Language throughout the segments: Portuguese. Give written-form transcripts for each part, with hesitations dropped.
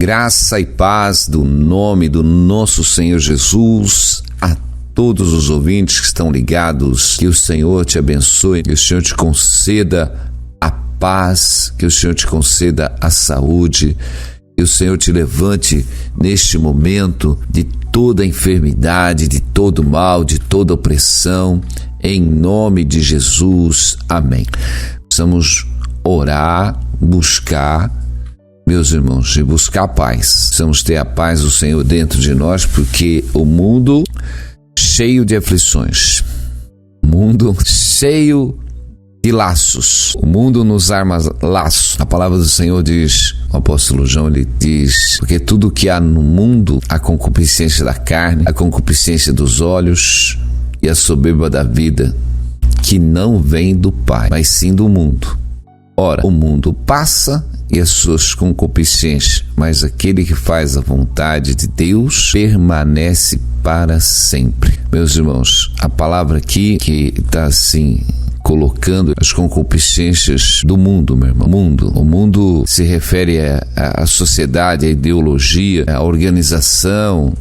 Graça e paz do nome do nosso Senhor Jesus a todos os ouvintes que estão ligados. Que o Senhor te abençoe, que o Senhor te conceda a paz, que o Senhor te conceda a saúde, que o Senhor te levante neste momento de toda enfermidade, de todo mal, de toda opressão, em nome de Jesus. Amém. Precisamos orar, buscar, meus irmãos, e buscar a paz. Precisamos ter a paz do Senhor dentro de nós, porque o mundo cheio de aflições, o mundo cheio de laços, o mundo nos arma laços. A palavra do Senhor diz, o apóstolo João, ele diz, porque tudo que há no mundo, a concupiscência da carne, a concupiscência dos olhos e a soberba da vida, que não vem do Pai, mas sim do mundo. Ora, o mundo passa e as suas concupiscências, mas aquele que faz a vontade de Deus permanece para sempre. Meus irmãos, a palavra aqui que está assim colocando as concupiscências do mundo, meu irmão. O mundo se refere à sociedade, à ideologia, à organização,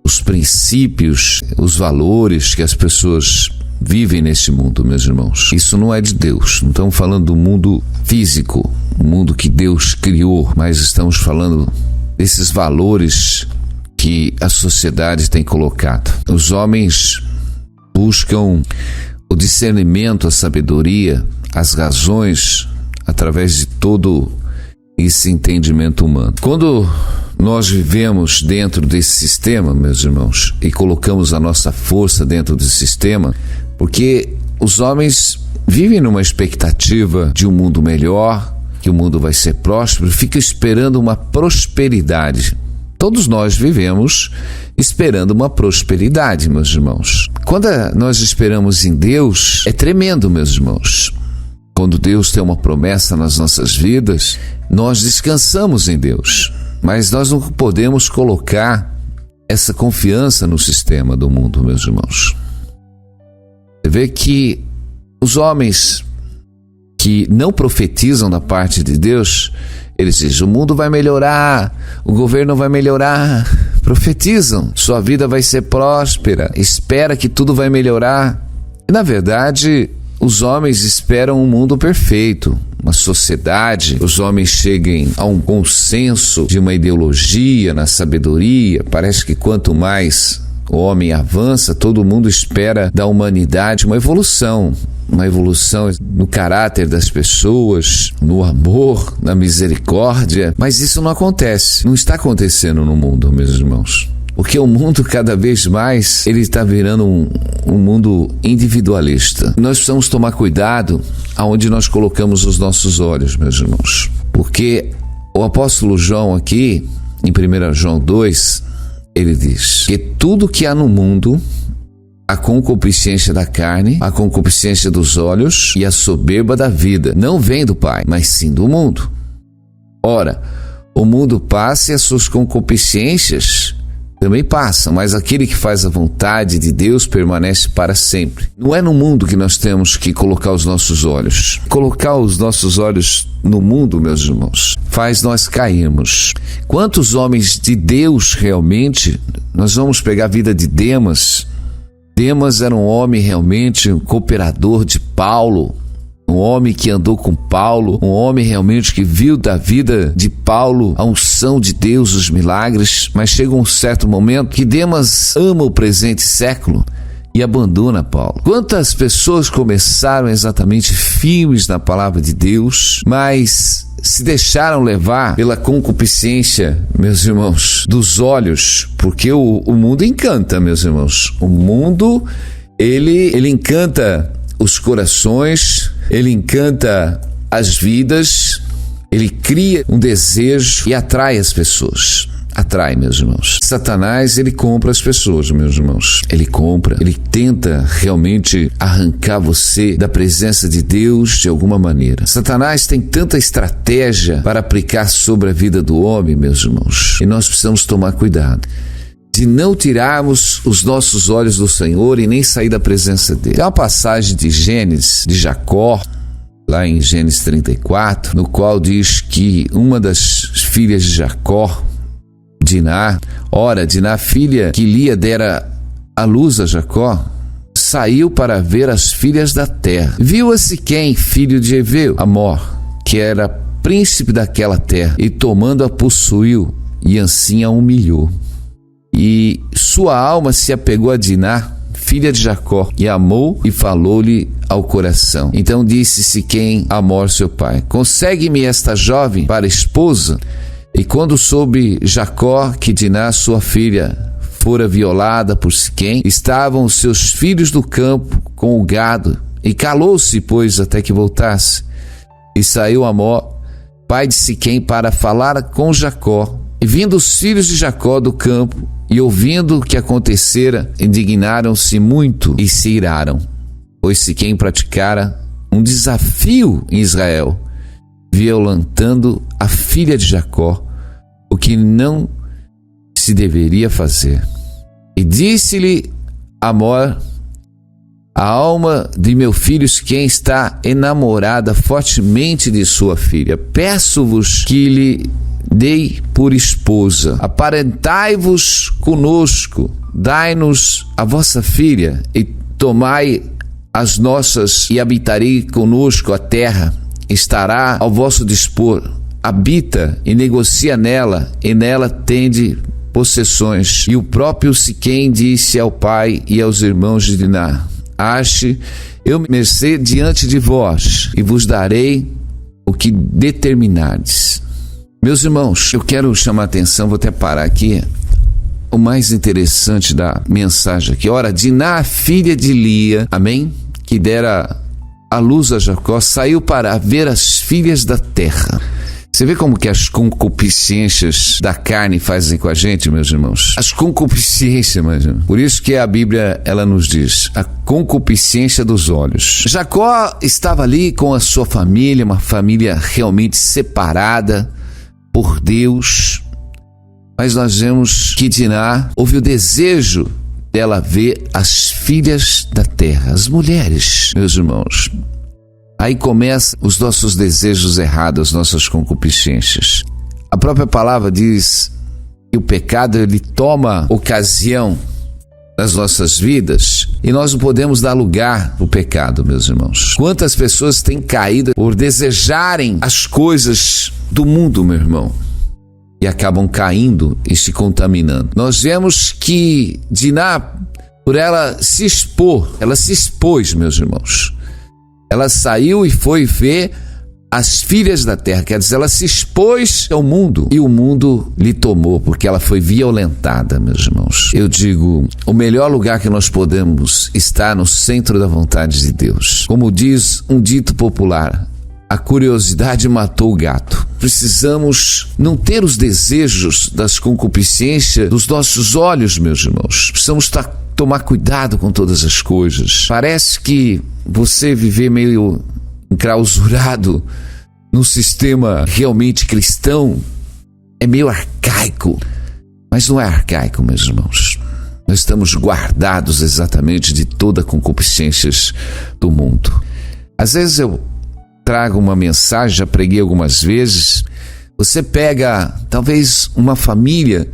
os princípios, os valores que as pessoas vivem nesse mundo, meus irmãos. Isso não é de Deus. Não estamos falando do mundo físico, o mundo que Deus criou, mas estamos falando desses valores que a sociedade tem colocado. Os homens buscam o discernimento, a sabedoria, as razões, através de todo esse entendimento humano. Quando nós vivemos dentro desse sistema, meus irmãos, e colocamos a nossa força dentro desse sistema, porque os homens vivem numa expectativa de um mundo melhor, que o mundo vai ser próspero, fica esperando uma prosperidade. Todos nós vivemos esperando uma prosperidade, meus irmãos. Quando nós esperamos em Deus, é tremendo, meus irmãos. Quando Deus tem uma promessa nas nossas vidas, nós descansamos em Deus. Mas nós não podemos colocar essa confiança no sistema do mundo, meus irmãos. Você vê que os homens que não profetizam da parte de Deus, eles dizem, o mundo vai melhorar, o governo vai melhorar, profetizam, sua vida vai ser próspera, espera que tudo vai melhorar. E na verdade, os homens esperam um mundo perfeito, uma sociedade, os homens cheguem a um consenso de uma ideologia, na sabedoria. Parece que quanto mais o homem avança, todo mundo espera da humanidade uma evolução no caráter das pessoas, no amor, na misericórdia. Mas isso não acontece, não está acontecendo no mundo, meus irmãos. Porque o mundo cada vez mais ele está virando um mundo individualista. Nós precisamos tomar cuidado aonde nós colocamos os nossos olhos, meus irmãos. Porque o apóstolo João aqui, em 1 João 2, ele diz que tudo que há no mundo, a concupiscência da carne, a concupiscência dos olhos e a soberba da vida, não vem do Pai, mas sim do mundo. Ora, o mundo passa e as suas concupiscências também passam, mas aquele que faz a vontade de Deus permanece para sempre. Não é no mundo que nós temos que colocar os nossos olhos. Colocar os nossos olhos no mundo, meus irmãos, faz nós cairmos. Quantos homens de Deus realmente, nós vamos pegar a vida de Demas. Demas era um homem realmente, um cooperador de Paulo, um homem que andou com Paulo, um homem realmente que viu da vida de Paulo a unção de Deus, os milagres, mas chega um certo momento que Demas ama o presente século e abandona Paulo. Quantas pessoas começaram exatamente firmes na palavra de Deus, mas se deixaram levar pela concupiscência, meus irmãos, dos olhos, porque o mundo encanta, meus irmãos. O mundo, ele encanta os corações, ele encanta as vidas, ele cria um desejo e atrai as pessoas. Atrai, meus irmãos. Satanás, ele compra as pessoas, meus irmãos. Ele tenta realmente arrancar você da presença de Deus de alguma maneira. Satanás tem tanta estratégia para aplicar sobre a vida do homem, meus irmãos. E nós precisamos tomar cuidado de não tirarmos os nossos olhos do Senhor e nem sair da presença dele. Tem uma passagem de Gênesis, de Jacó, lá em Gênesis 34, no qual diz que uma das filhas de Jacó, Diná. Ora, Diná, filha que Lia dera à luz a Jacó, saiu para ver as filhas da terra. Viu a Siquém, filho de Eveu, Amor, que era príncipe daquela terra, e tomando-a possuiu, e assim a humilhou. E sua alma se apegou a Diná, filha de Jacó, e amou e falou-lhe ao coração. Então disse Siquém a Amor, seu pai: consegue-me esta jovem para esposa? E quando soube Jacó que Diná, sua filha, fora violada por Siquém, estavam os seus filhos do campo com o gado, e calou-se, pois, até que voltasse. E saiu Amor, pai de Siquém, para falar com Jacó. E vindo os filhos de Jacó do campo, e ouvindo o que acontecera, indignaram-se muito e se iraram, pois Siquém praticara um desafio em Israel, violentando a filha de Jacó, o que não se deveria fazer. E disse-lhe Amor: a alma de meu filho Siquém está enamorada fortemente de sua filha. Peço-vos que lhe dei por esposa. Aparentai-vos conosco, dai-nos a vossa filha, e tomai as nossas, e habitarei conosco a terra. Estará ao vosso dispor. Habita e negocia nela, e nela tende possessões. E o próprio Siquém disse ao pai e aos irmãos de Diná: ache eu mercê diante de vós, e vos darei o que determinardes. Meus irmãos, eu quero chamar a atenção, vou até parar aqui, o mais interessante da mensagem aqui. Ora, Diná, filha de Lia, amém, que dera à luz a Jacó, saiu para ver as filhas da terra. Você vê como que as concupiscências da carne fazem com a gente, meus irmãos? As concupiscências, meus irmãos. Por isso que a Bíblia, ela nos diz, a concupiscência dos olhos. Jacó estava ali com a sua família, uma família realmente separada por Deus. Mas nós vemos que Diná houve o desejo dela ver as filhas da terra, as mulheres, meus irmãos. Aí começam os nossos desejos errados, nossas concupiscências. A própria palavra diz que o pecado, ele toma ocasião nas nossas vidas e nós não podemos dar lugar ao pecado, meus irmãos. Quantas pessoas têm caído por desejarem as coisas do mundo, meu irmão, e acabam caindo e se contaminando. Nós vemos que Diná, por ela se expor, ela se expôs, meus irmãos. Ela saiu e foi ver as filhas da terra, quer dizer, ela se expôs ao mundo e o mundo lhe tomou, porque ela foi violentada, meus irmãos. Eu digo, o melhor lugar que nós podemos estar no centro da vontade de Deus. Como diz um dito popular, a curiosidade matou o gato. Precisamos não ter os desejos das concupiscências dos nossos olhos, meus irmãos. Precisamos tomar cuidado com todas as coisas. Parece que você viver meio enclausurado no sistema realmente cristão é meio arcaico. Mas não é arcaico, meus irmãos. Nós estamos guardados exatamente de toda a concupiscências do mundo. Às vezes eu trago uma mensagem, já preguei algumas vezes. Você pega talvez uma família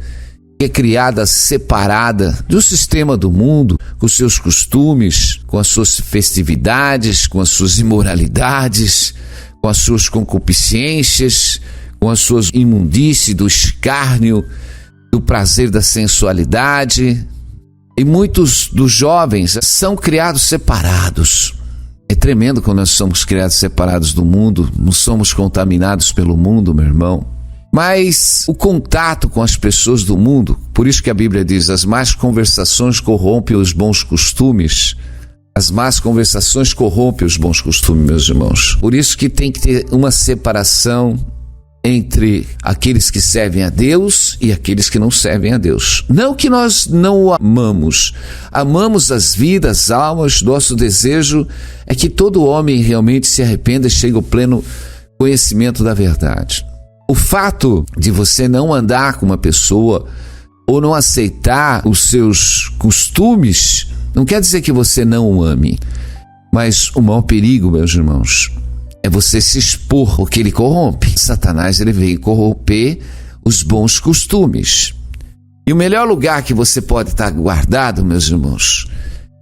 que é criada separada do sistema do mundo, com os seus costumes, com as suas festividades, com as suas imoralidades, com as suas concupiscências, com as suas imundícies, do escárnio, do prazer da sensualidade. E muitos dos jovens são criados separados. É tremendo quando nós somos criados separados do mundo, não somos contaminados pelo mundo, meu irmão. Mas o contato com as pessoas do mundo, por isso que a Bíblia diz, as más conversações corrompem os bons costumes. As más conversações corrompem os bons costumes, meus irmãos. Por isso que tem que ter uma separação entre aqueles que servem a Deus e aqueles que não servem a Deus. Não que nós não o amamos. Amamos as vidas, as almas. Nosso desejo é que todo homem realmente se arrependa e chegue ao pleno conhecimento da verdade. O fato de você não andar com uma pessoa ou não aceitar os seus costumes não quer dizer que você não o ame. Mas o maior perigo, meus irmãos, é você se expor, porque ele corrompe. Satanás, ele veio corromper os bons costumes. E o melhor lugar que você pode estar guardado, meus irmãos,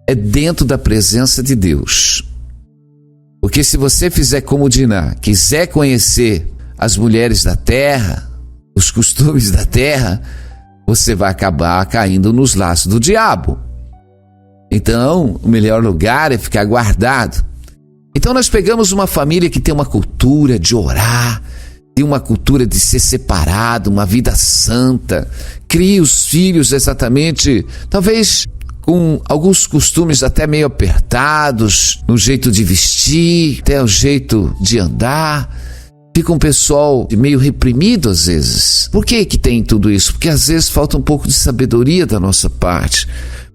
é dentro da presença de Deus. Porque se você fizer como Diná, quiser conhecer as mulheres da terra, os costumes da terra, você vai acabar caindo nos laços do diabo. Então, o melhor lugar é ficar guardado. Então nós pegamos uma família que tem uma cultura de orar, tem uma cultura de ser separado, uma vida santa, cria os filhos exatamente, talvez com alguns costumes até meio apertados, no jeito de vestir, até o jeito de andar. Fica um pessoal meio reprimido às vezes. Por que tem tudo isso? Porque às vezes falta um pouco de sabedoria da nossa parte.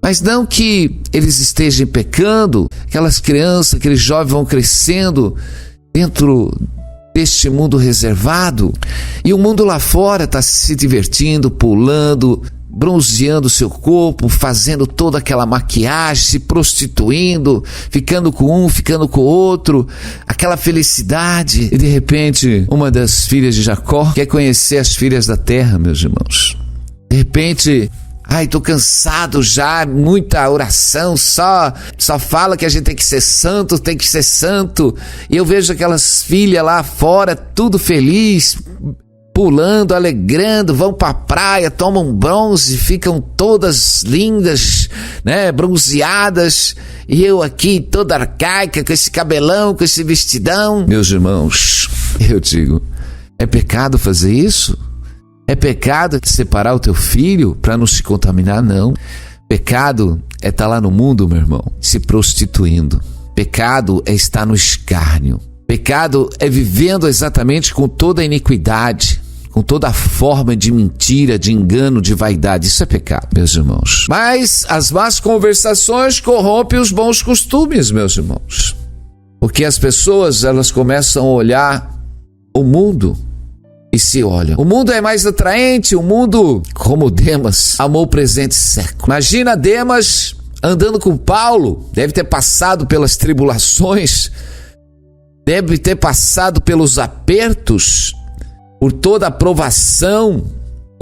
Mas não que eles estejam pecando, aquelas crianças, aqueles jovens vão crescendo dentro deste mundo reservado, e o mundo lá fora está se divertindo, pulando, bronzeando seu corpo, fazendo toda aquela maquiagem, se prostituindo, ficando com um, ficando com o outro, aquela felicidade. E de repente, uma das filhas de Jacó quer conhecer as filhas da terra, meus irmãos. De repente, tô cansado já, muita oração, só fala que a gente tem que ser santo, tem que ser santo. E eu vejo aquelas filhas lá fora, tudo feliz, pulando, alegrando, vão pra praia, tomam bronze, ficam todas lindas, né, bronzeadas, e eu aqui toda arcaica, com esse cabelão, com esse vestidão. Meus irmãos, eu digo, é pecado fazer isso? É pecado separar o teu filho para não se contaminar? Não. Pecado é estar lá no mundo, meu irmão, se prostituindo. Pecado é estar no escárnio. Pecado é vivendo exatamente com toda a iniquidade, com toda a forma de mentira, de engano, de vaidade. Isso é pecado, meus irmãos. Mas as más conversações corrompem os bons costumes, meus irmãos. Porque as pessoas, elas começam a olhar o mundo e se olham. O mundo é mais atraente, o mundo, como Demas, amou o presente século. Imagina Demas andando com Paulo, deve ter passado pelas tribulações, deve ter passado pelos apertos, por toda a provação,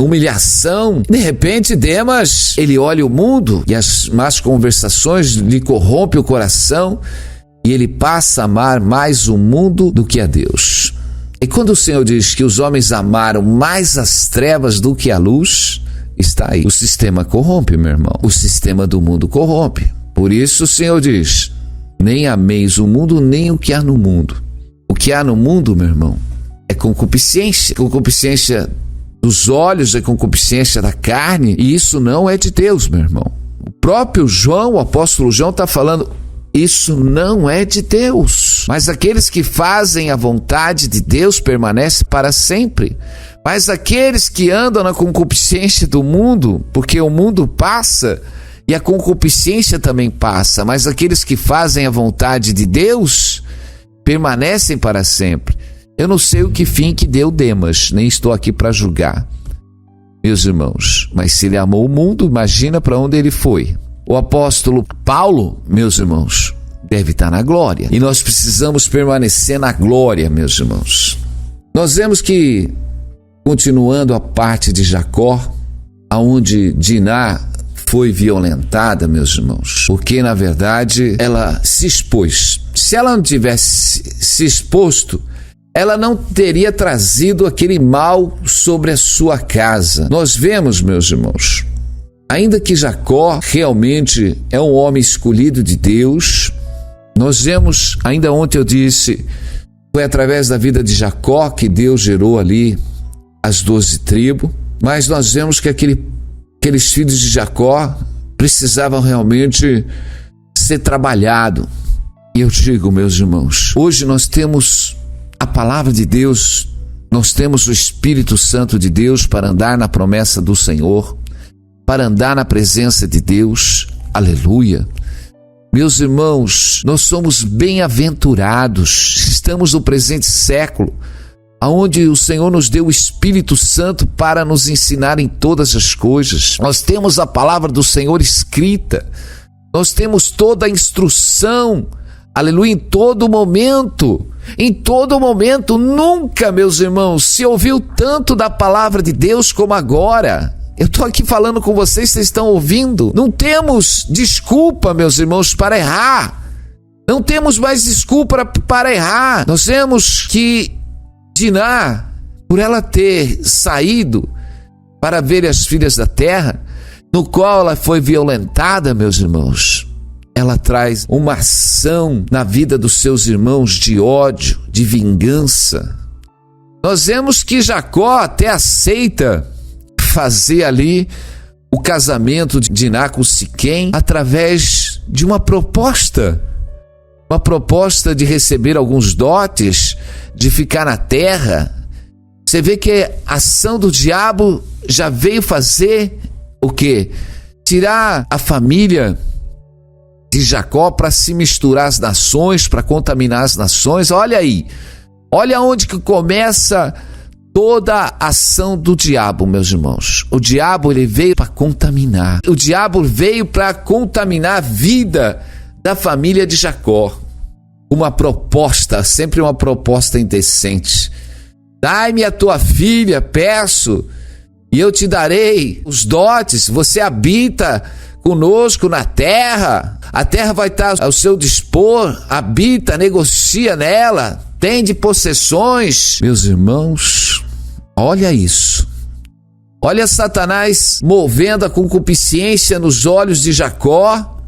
humilhação. De repente, Demas, ele olha o mundo e as más conversações lhe corrompem o coração e ele passa a amar mais o mundo do que a Deus. E quando o Senhor diz que os homens amaram mais as trevas do que a luz, está aí. O sistema corrompe, meu irmão. O sistema do mundo corrompe. Por isso o Senhor diz, nem ameis o mundo, nem o que há no mundo. O que há no mundo, meu irmão, é concupiscência. Concupiscência dos olhos, é concupiscência da carne. E isso não é de Deus, meu irmão. O próprio João, o apóstolo João, está falando, isso não é de Deus. Mas aqueles que fazem a vontade de Deus permanecem para sempre. Mas aqueles que andam na concupiscência do mundo, porque o mundo passa e a concupiscência também passa, mas aqueles que fazem a vontade de Deus permanecem para sempre. Eu não sei o que fim que deu Demas, nem estou aqui para julgar, meus irmãos, mas se ele amou o mundo, imagina para onde ele foi. O apóstolo Paulo, meus irmãos, deve estar na glória. E nós precisamos permanecer na glória, meus irmãos. Nós vemos que, continuando a parte de Jacó, aonde Diná foi violentada, meus irmãos, porque na verdade ela se expôs. Se ela não tivesse se exposto, ela não teria trazido aquele mal sobre a sua casa. Nós vemos, meus irmãos, ainda que Jacó realmente é um homem escolhido de Deus, nós vemos, ainda ontem eu disse, foi através da vida de Jacó que Deus gerou ali as 12 tribos, mas nós vemos que aqueles filhos de Jacó precisavam realmente ser trabalhados. E eu digo, meus irmãos, hoje nós temos a palavra de Deus, nós temos o Espírito Santo de Deus para andar na promessa do Senhor, para andar na presença de Deus, aleluia. Meus irmãos, nós somos bem-aventurados, estamos no presente século, onde o Senhor nos deu o Espírito Santo para nos ensinar em todas as coisas. Nós temos a palavra do Senhor escrita, nós temos toda a instrução, aleluia, em todo momento, nunca, meus irmãos, se ouviu tanto da palavra de Deus como agora. Eu estou aqui falando com vocês, vocês estão ouvindo. Não temos desculpa, meus irmãos, para errar. Não temos mais desculpa para errar. Nós temos que Diná, por ela ter saído para ver as filhas da terra, no qual ela foi violentada, meus irmãos, ela traz uma ação na vida dos seus irmãos de ódio, de vingança. Nós vemos que Jacó até aceita fazer ali o casamento de Diná com Siquém através de uma proposta de receber alguns dotes, de ficar na terra. Você vê que a ação do diabo já veio fazer o quê? Tirar a família de Jacó para se misturar às nações, para contaminar as nações. Olha aí, olha onde que começa toda a ação do diabo, meus irmãos. O diabo, ele veio para contaminar. O diabo veio para contaminar a vida da família de Jacó. Uma proposta, sempre uma proposta indecente. Dai-me a tua filha, peço, e eu te darei os dotes. Você habita conosco na terra. A terra vai estar ao seu dispor. Habita, negocia nela. Tem de possessões. Meus irmãos, olha isso. Olha Satanás movendo a concupiscência nos olhos de Jacó,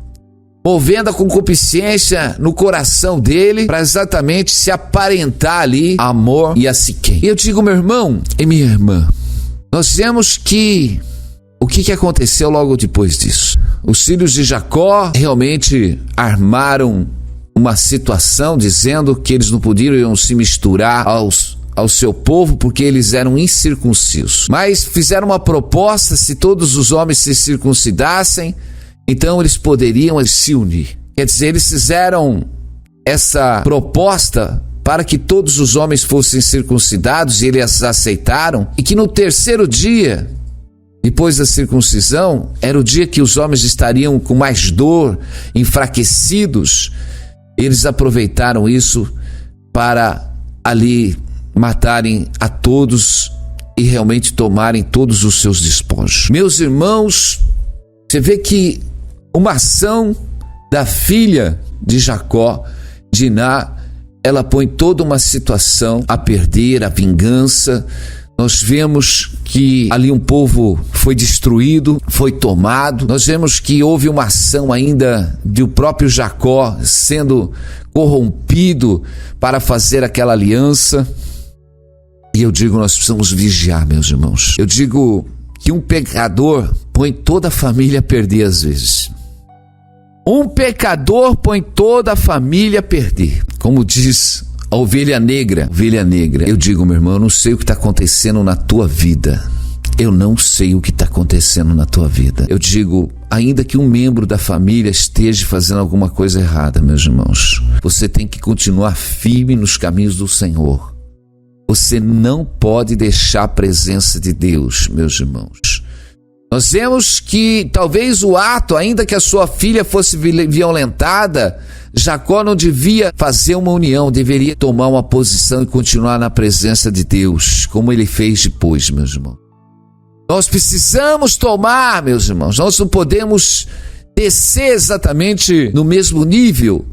movendo a concupiscência no coração dele, para exatamente se aparentar ali a Amor e a Siquém. E eu digo, meu irmão e minha irmã, nós vemos que o que aconteceu logo depois disso? Os filhos de Jacó realmente armaram uma situação dizendo que eles não podiam se misturar ao seu povo porque eles eram incircuncisos. Mas fizeram uma proposta: se todos os homens se circuncidassem, então eles poderiam se unir. Quer dizer, eles fizeram essa proposta para que todos os homens fossem circuncidados, e eles aceitaram, e que no terceiro dia, depois da circuncisão, era o dia que os homens estariam com mais dor, enfraquecidos. Eles aproveitaram isso para ali matarem a todos e realmente tomarem todos os seus despojos. Meus irmãos, você vê que uma ação da filha de Jacó, Diná, ela põe toda uma situação a perder, a vingança. Nós vemos que ali um povo foi destruído, foi tomado. Nós vemos que houve uma ação ainda do próprio Jacó sendo corrompido para fazer aquela aliança. E eu digo, nós precisamos vigiar, meus irmãos. Eu digo que um pecador põe toda a família a perder às vezes. Um pecador põe toda a família a perder. Como diz a ovelha negra. Eu digo, meu irmão, eu não sei o que está acontecendo na tua vida. Eu não sei o que está acontecendo na tua vida. Eu digo, ainda que um membro da família esteja fazendo alguma coisa errada, meus irmãos, você tem que continuar firme nos caminhos do Senhor. Você não pode deixar a presença de Deus, meus irmãos. Nós vemos que talvez o ato, ainda que a sua filha fosse violentada, Jacó não devia fazer uma união, deveria tomar uma posição e continuar na presença de Deus, como ele fez depois, meus irmãos. Nós precisamos tomar, meus irmãos, nós não podemos descer exatamente no mesmo nível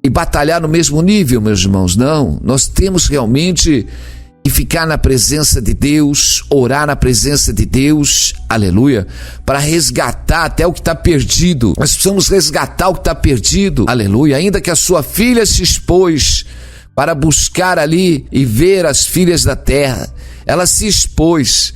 e batalhar no mesmo nível, meus irmãos, não. Nós temos realmente que ficar na presença de Deus, orar na presença de Deus, aleluia, para resgatar até o que está perdido. Nós precisamos resgatar o que está perdido, aleluia. Ainda que a sua filha se expôs para buscar ali e ver as filhas da terra, ela se expôs,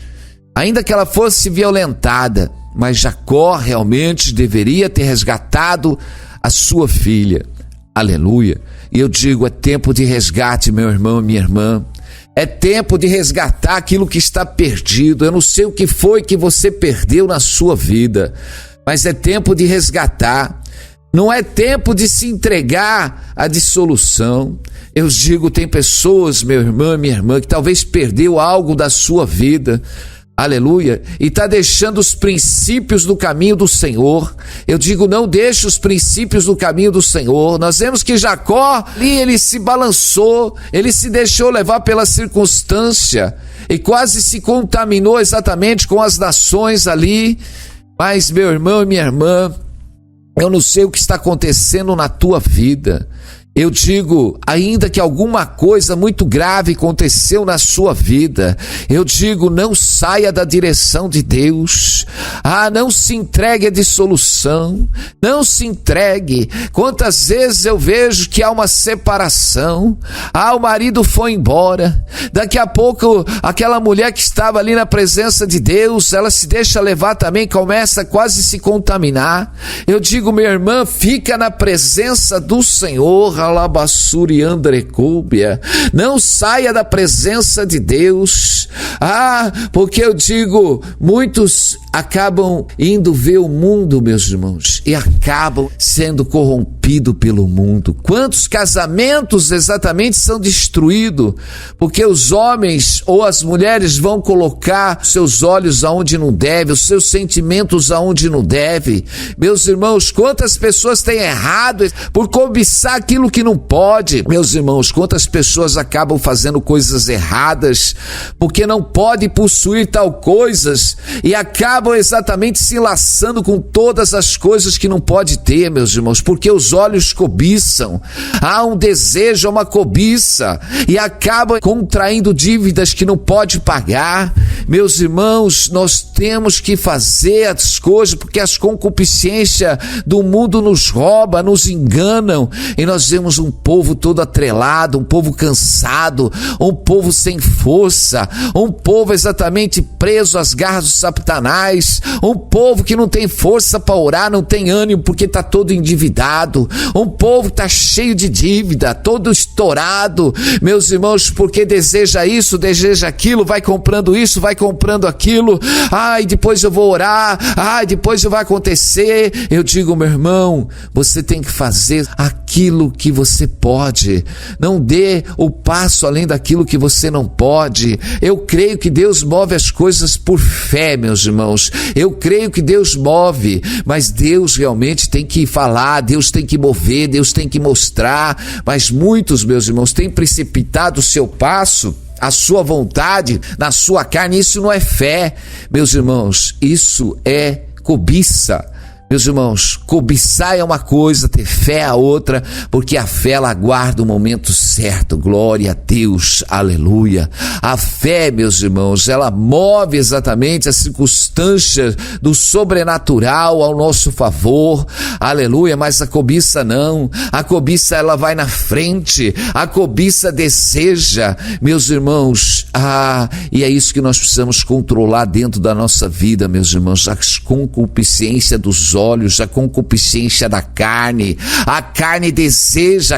ainda que ela fosse violentada, mas Jacó realmente deveria ter resgatado a sua filha, aleluia. E eu digo, é tempo de resgate, meu irmão e minha irmã. É tempo de resgatar aquilo que está perdido. Eu não sei o que foi que você perdeu na sua vida, mas é tempo de resgatar. Não é tempo de se entregar à dissolução. Eu digo, tem pessoas, meu irmão e minha irmã, que talvez perdeu algo da sua vida. aleluia, e está deixando os princípios do caminho do Senhor. Eu digo, não deixe os princípios do caminho do Senhor. Nós vemos que Jacó, ali ele se balançou, ele se deixou levar pela circunstância e quase se contaminou exatamente com as nações ali. Mas, meu irmão e minha irmã, eu não sei o que está acontecendo na tua vida. Eu digo, ainda que alguma coisa muito grave aconteceu na sua vida, eu digo, não saia da direção de Deus. Não se entregue à dissolução, não se entregue. Quantas vezes eu vejo que há uma separação, o marido foi embora, daqui a pouco aquela mulher que estava ali na presença de Deus, ela se deixa levar também, começa a quase se contaminar. Eu digo, minha irmã, fica na presença do Senhor, alabassuri andrecúbia. Não saia da presença de Deus. Porque eu digo, muitos acabam indo ver o mundo, meus irmãos, e acabam sendo corrompidos pelo mundo. Quantos casamentos exatamente são destruídos porque os homens ou as mulheres vão colocar seus olhos aonde não deve, os seus sentimentos aonde não deve. Meus irmãos, quantas pessoas têm errado por cobiçar aquilo que não pode. Meus irmãos, quantas pessoas acabam fazendo coisas erradas porque não pode possuir tal coisas e acabam exatamente se laçando com todas as coisas que não pode ter, meus irmãos, porque os olhos cobiçam. Há um desejo, uma cobiça e acaba contraindo dívidas que não pode pagar. Meus irmãos, nós temos que fazer as coisas porque as concupiscências do mundo nos roubam, nos enganam e nós vemos um povo todo atrelado, um povo cansado, um povo sem força, um povo exatamente preso às garras do Satanás, um povo que não tem força para orar, não tem ânimo porque está todo endividado, um povo que está cheio de dívida, todo estourado, meus irmãos, porque deseja isso, deseja aquilo, vai comprando isso, vai comprando aquilo, depois eu vou orar, depois vai acontecer. Eu digo, meu irmão, você tem que fazer aquilo que você pode, não dê o passo além daquilo que você não pode. Eu creio que Deus move as coisas por fé, meus irmãos, eu creio que Deus move, mas Deus realmente tem que falar, Deus tem que mover, Deus tem que mostrar, mas muitos, meus irmãos, têm precipitado o seu passo, a sua vontade, na sua carne. Isso não é fé, meus irmãos, isso é cobiça. Meus irmãos, cobiçar é uma coisa, ter fé é a outra, porque a fé ela aguarda o momento certo. Glória a Deus, aleluia. A fé, meus irmãos, ela move exatamente as circunstâncias do sobrenatural ao nosso favor, aleluia, mas a cobiça não. A cobiça ela vai na frente, a cobiça deseja, meus irmãos, e é isso que nós precisamos controlar dentro da nossa vida, meus irmãos, a concupiscência dos olhos, a concupiscência da carne. A carne deseja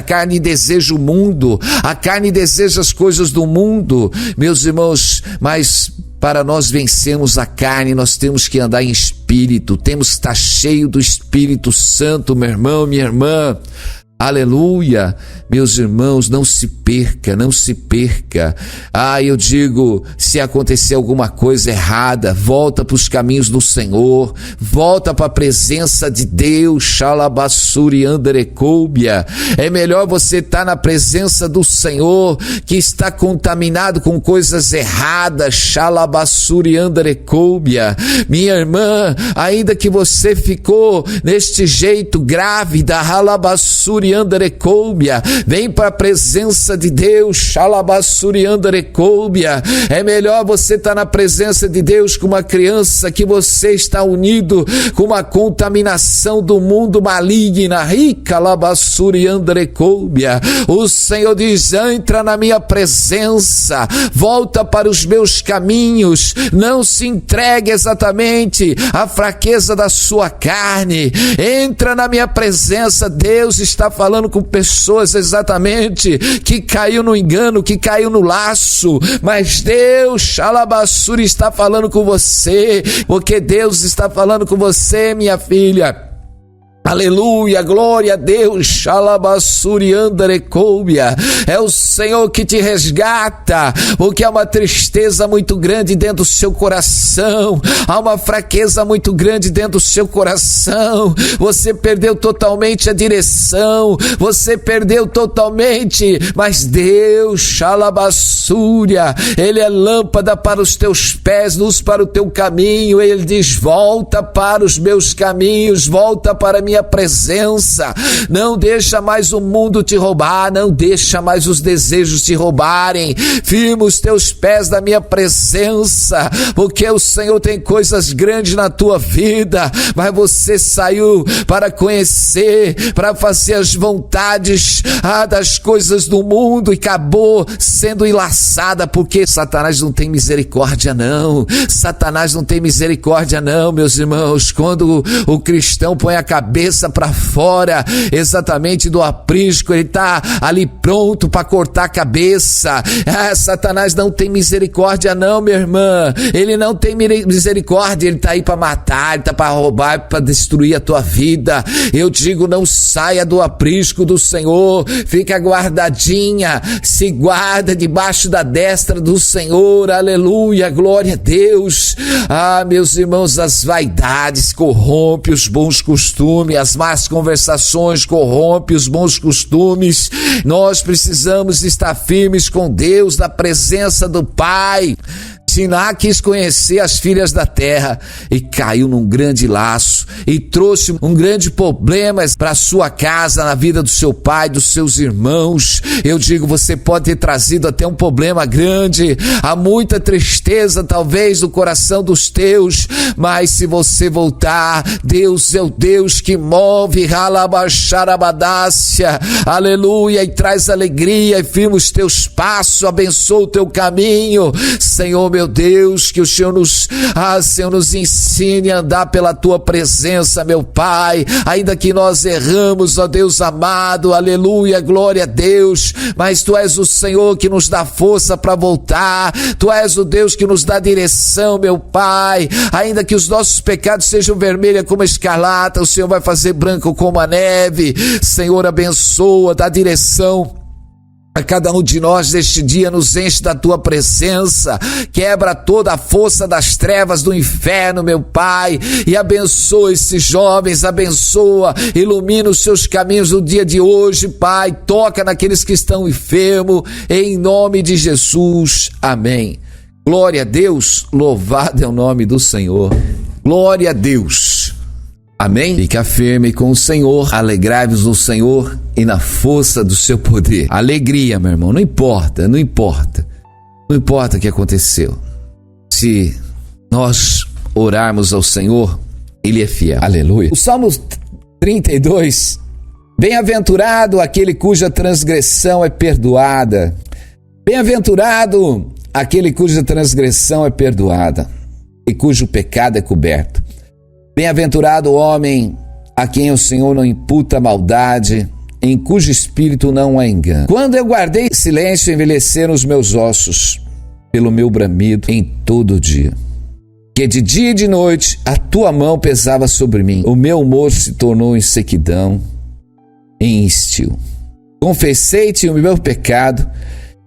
o mundo, a carne deseja as coisas do mundo, meus irmãos, mas para nós vencermos a carne, nós temos que andar em espírito, temos que estar cheio do Espírito Santo, meu irmão, minha irmã. Aleluia, meus irmãos, não se perca, não se perca. Eu digo, se acontecer alguma coisa errada, volta para os caminhos do Senhor, volta para a presença de Deus, xalabassuri andrecúbia. É melhor você estar na presença do Senhor, que está contaminado com coisas erradas, xalabassuri andrecúbia. Minha irmã, ainda que você ficou neste jeito grávida, xalabassuri andrecúbia, vem para a presença de Deus, xalabassuri andrecúbia. É melhor você estar na presença de Deus com uma criança que você está unido com uma contaminação do mundo maligna, xalabassuri andrecúbia. O Senhor diz, entra na minha presença, volta para os meus caminhos, não se entregue exatamente à fraqueza da sua carne, entra na minha presença. Deus está falando com pessoas exatamente que caiu no engano, que caiu no laço, mas Deus, xalabassuri, está falando com você, porque Deus está falando com você, minha filha. Aleluia, glória a Deus, Xalabassuri Andarecoubia. É o Senhor que te resgata, porque há uma tristeza muito grande dentro do seu coração, há uma fraqueza muito grande dentro do seu coração. Você perdeu totalmente a direção, você perdeu totalmente, mas Deus, Xalabassúria, Ele é lâmpada para os teus pés, luz para o teu caminho. Ele diz: volta para os meus caminhos, volta para a minha presença. Não deixa mais o mundo te roubar, não deixa mais os desejos te roubarem. Firma os teus pés na minha presença, porque o Senhor tem coisas grandes na tua vida, mas você saiu para conhecer, para fazer as vontades das coisas do mundo e acabou sendo enlaçada, porque Satanás não tem misericórdia não. Satanás não tem misericórdia não, meus irmãos. Quando o cristão põe a cabeça para fora, exatamente do aprisco, ele está ali pronto para cortar a cabeça. Satanás não tem misericórdia não, minha irmã. Ele não tem misericórdia, ele está aí para matar, ele está para roubar, para destruir a tua vida. Eu digo, não saia do aprisco do Senhor, fica guardadinha, se guarda debaixo da destra do Senhor. Aleluia, glória a Deus. Meus irmãos, as vaidades corrompem os bons costumes, as más conversações corrompem os bons costumes. Nós precisamos estar firmes com Deus, na presença do Pai. Siná quis conhecer as filhas da terra e caiu num grande laço e trouxe um grande problema para sua casa, na vida do seu pai, dos seus irmãos. Eu digo, você pode ter trazido até um problema grande, há muita tristeza talvez no coração dos teus, mas se você voltar, Deus é o Deus que move, Ralabaxarabadácia, aleluia, e traz alegria e firma os teus passos, abençoa o teu caminho. Senhor, meu Deus, que o Senhor Senhor, nos ensine a andar pela tua presença, meu Pai, ainda que nós erramos, ó Deus amado, aleluia, glória a Deus, mas tu és o Senhor que nos dá força para voltar, tu és o Deus que nos dá direção, meu Pai, ainda que os nossos pecados sejam vermelhos como a escarlata, o Senhor vai fazer branco como a neve. Senhor, abençoa, dá direção a cada um de nós neste dia, nos enche da tua presença, quebra toda a força das trevas do inferno, meu Pai, e abençoa esses jovens, abençoa, ilumina os seus caminhos no dia de hoje, Pai, toca naqueles que estão enfermos, em nome de Jesus, amém. Glória a Deus, louvado é o nome do Senhor, glória a Deus. Amém? Fica firme com o Senhor, alegrai-vos no Senhor e na força do seu poder. Alegria, meu irmão, não importa o que aconteceu. Se nós orarmos ao Senhor, Ele é fiel. Aleluia. O Salmo 32, bem-aventurado aquele cuja transgressão é perdoada. Bem-aventurado aquele cuja transgressão é perdoada e cujo pecado é coberto. Bem-aventurado o homem a quem o Senhor não imputa maldade, em cujo espírito não há engano. Quando eu guardei silêncio, envelheceram os meus ossos pelo meu bramido em todo o dia. Que de dia e de noite a tua mão pesava sobre mim. O meu humor se tornou em sequidão, em estio. Confessei-te o meu pecado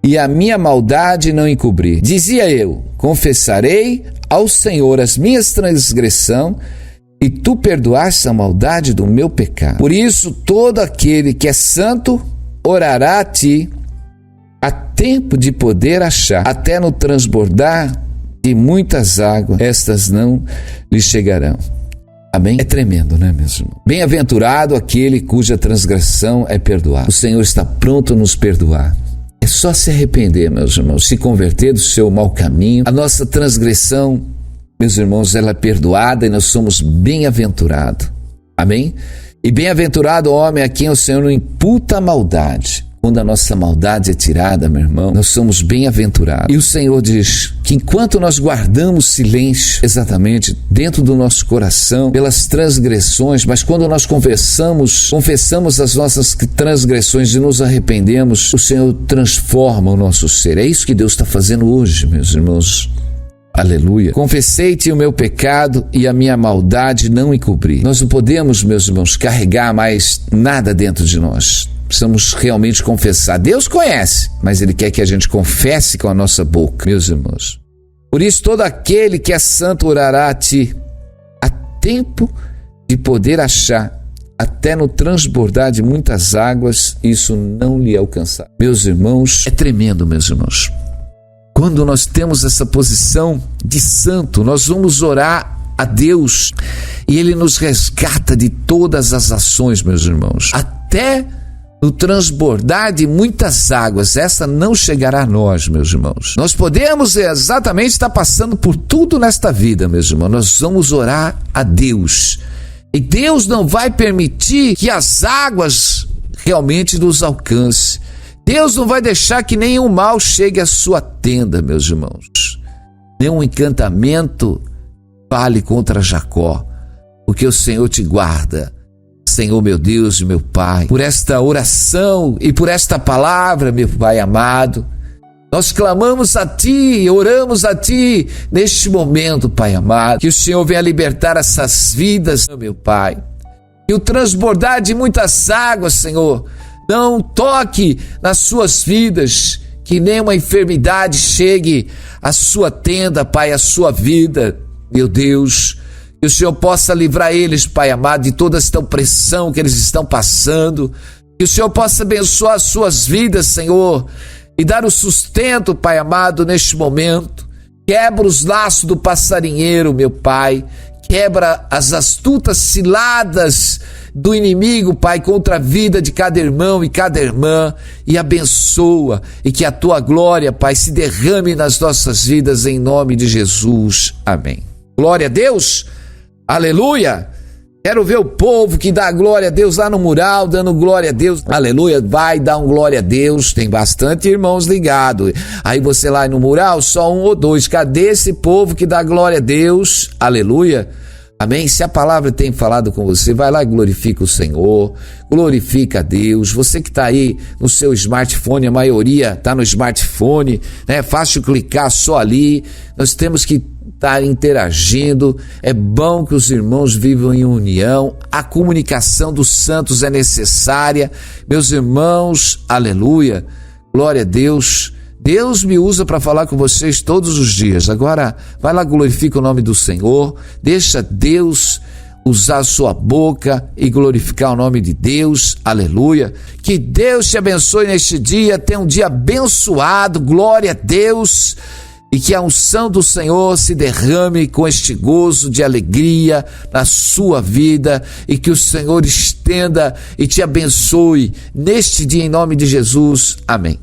e a minha maldade não encobri. Dizia eu, confessarei ao Senhor as minhas transgressões, e tu perdoaste a maldade do meu pecado. Por isso, todo aquele que é santo orará a ti, a tempo de poder achar, até no transbordar de muitas águas, estas não lhe chegarão. Amém? É tremendo, né, meus irmãos? Bem-aventurado aquele cuja transgressão é perdoada. O Senhor está pronto a nos perdoar. É só se arrepender, meus irmãos, se converter do seu mau caminho. A nossa transgressão, meus irmãos, ela é perdoada e nós somos bem-aventurados. Amém? E bem-aventurado o homem a quem o Senhor não imputa a maldade. Quando a nossa maldade é tirada, meu irmão, nós somos bem-aventurados. E o Senhor diz que enquanto nós guardamos silêncio, exatamente, dentro do nosso coração, pelas transgressões, mas quando nós confessamos as nossas transgressões e nos arrependemos, o Senhor transforma o nosso ser. É isso que Deus está fazendo hoje, meus irmãos. Aleluia. Confessei-te o meu pecado e a minha maldade não encobri. Nós não podemos, meus irmãos, carregar mais nada dentro de nós. Precisamos realmente confessar. Deus conhece, mas Ele quer que a gente confesse com a nossa boca, meus irmãos. Por isso, todo aquele que é santo orará a ti, a tempo de poder achar, até no transbordar de muitas águas, isso não lhe alcançar. Meus irmãos, é tremendo, meus irmãos. Quando nós temos essa posição de santo, nós vamos orar a Deus e Ele nos resgata de todas as ações, meus irmãos. Até no transbordar de muitas águas, essa não chegará a nós, meus irmãos. Nós podemos exatamente estar passando por tudo nesta vida, meus irmãos. Nós vamos orar a Deus. E Deus não vai permitir que as águas realmente nos alcancem. Deus não vai deixar que nenhum mal chegue à sua tenda, meus irmãos. Nenhum encantamento fale contra Jacó, porque o Senhor te guarda. Senhor, meu Deus e meu Pai, por esta oração e por esta palavra, meu Pai amado, nós clamamos a Ti, oramos a Ti neste momento, Pai amado, que o Senhor venha libertar essas vidas, meu Pai, e o transbordar de muitas águas, Senhor, não toque nas suas vidas, que nenhuma enfermidade chegue à sua tenda, Pai, à sua vida, meu Deus. Que o Senhor possa livrar eles, Pai amado, de toda esta opressão que eles estão passando. Que o Senhor possa abençoar as suas vidas, Senhor, e dar o sustento, Pai amado, neste momento. Quebra os laços do passarinheiro, meu Pai. Quebra as astutas ciladas do inimigo, Pai, contra a vida de cada irmão e cada irmã, e abençoa, e que a Tua glória, Pai, se derrame nas nossas vidas, em nome de Jesus. Amém. Glória a Deus, aleluia. Quero ver o povo que dá glória a Deus lá no mural, dando glória a Deus, aleluia. Vai dar um glória a Deus, tem bastante irmãos ligados. Aí você lá no mural, só um ou dois, cadê esse povo que dá glória a Deus, aleluia? Amém? Se a palavra tem falado com você, vai lá e glorifica o Senhor, glorifica a Deus. Você que está aí no seu smartphone, a maioria está no smartphone, né? É fácil clicar só ali. Nós temos que estar interagindo. É bom que os irmãos vivam em união. A comunicação dos santos é necessária. Meus irmãos, aleluia, glória a Deus. Deus me usa para falar com vocês todos os dias. Agora, vai lá, glorifica o nome do Senhor. Deixa Deus usar a sua boca e glorificar o nome de Deus. Aleluia. Que Deus te abençoe neste dia. Tenha um dia abençoado. Glória a Deus. E que a unção do Senhor se derrame com este gozo de alegria na sua vida. E que o Senhor estenda e te abençoe neste dia em nome de Jesus. Amém.